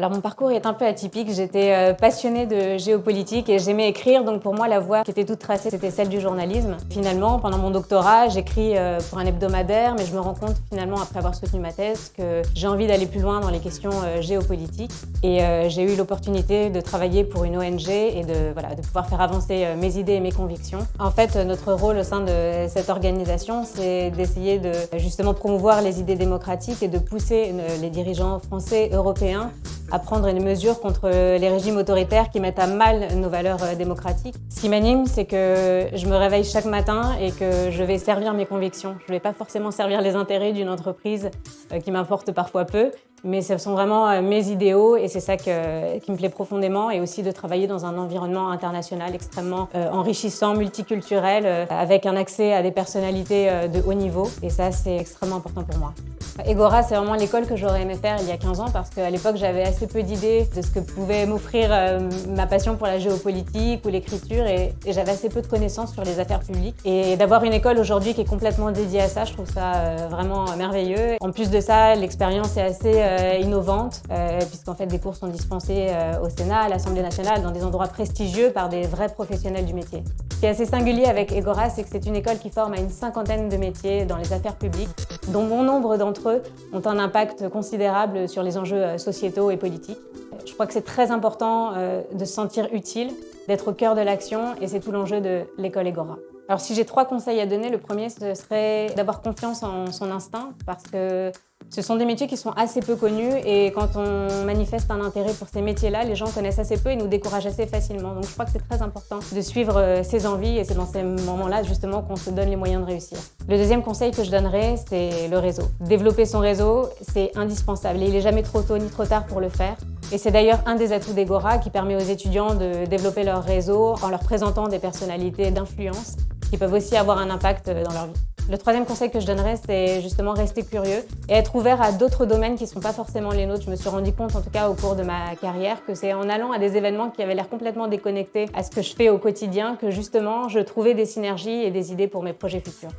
Alors mon parcours est un peu atypique, j'étais passionnée de géopolitique et j'aimais écrire, donc pour moi la voie qui était toute tracée c'était celle du journalisme. Finalement, pendant mon doctorat, j'écris pour un hebdomadaire, mais je me rends compte finalement après avoir soutenu ma thèse que j'ai envie d'aller plus loin dans les questions géopolitiques. Et j'ai eu l'opportunité de travailler pour une ONG et de pouvoir faire avancer mes idées et mes convictions. En fait, notre rôle au sein de cette organisation, c'est d'essayer de justement promouvoir les idées démocratiques et de pousser les dirigeants français, européens à prendre une mesure contre les régimes autoritaires qui mettent à mal nos valeurs démocratiques. Ce qui m'anime, c'est que je me réveille chaque matin et que je vais servir mes convictions. Je ne vais pas forcément servir les intérêts d'une entreprise qui m'importe parfois peu, mais ce sont vraiment mes idéaux et c'est ça qui me plaît profondément, et aussi de travailler dans un environnement international extrêmement enrichissant, multiculturel, avec un accès à des personnalités de haut niveau, et ça c'est extrêmement important pour moi. Egora, c'est vraiment l'école que j'aurais aimé faire il y a 15 ans parce qu'à l'époque j'avais assez peu d'idées de ce que pouvait m'offrir ma passion pour la géopolitique ou l'écriture, et j'avais assez peu de connaissances sur les affaires publiques. Et d'avoir une école aujourd'hui qui est complètement dédiée à ça, je trouve ça vraiment merveilleux. En plus de ça, l'expérience est assez innovante puisqu'en fait des cours sont dispensés au Sénat, à l'Assemblée nationale, dans des endroits prestigieux par des vrais professionnels du métier. Ce qui est assez singulier avec Egora, c'est que c'est une école qui forme à une cinquantaine de métiers dans les affaires publiques, dont bon nombre d'entre eux ont un impact considérable sur les enjeux sociétaux et politiques. Je crois que c'est très important de se sentir utile, d'être au cœur de l'action, et c'est tout l'enjeu de l'école Egora. Alors si j'ai 3 conseils à donner, le premier ce serait d'avoir confiance en son instinct, parce que ce sont des métiers qui sont assez peu connus, et quand on manifeste un intérêt pour ces métiers-là, les gens connaissent assez peu et nous découragent assez facilement. Donc je crois que c'est très important de suivre ses envies, et c'est dans ces moments-là justement qu'on se donne les moyens de réussir. Le deuxième conseil que je donnerais, c'est le réseau. Développer son réseau, c'est indispensable et il n'est jamais trop tôt ni trop tard pour le faire. Et c'est d'ailleurs un des atouts d'Egora qui permet aux étudiants de développer leur réseau en leur présentant des personnalités d'influence qui peuvent aussi avoir un impact dans leur vie. Le troisième conseil que je donnerais, c'est justement rester curieux et être ouvert à d'autres domaines qui ne sont pas forcément les nôtres. Je me suis rendu compte, en tout cas au cours de ma carrière, que c'est en allant à des événements qui avaient l'air complètement déconnectés à ce que je fais au quotidien que justement je trouvais des synergies et des idées pour mes projets futurs.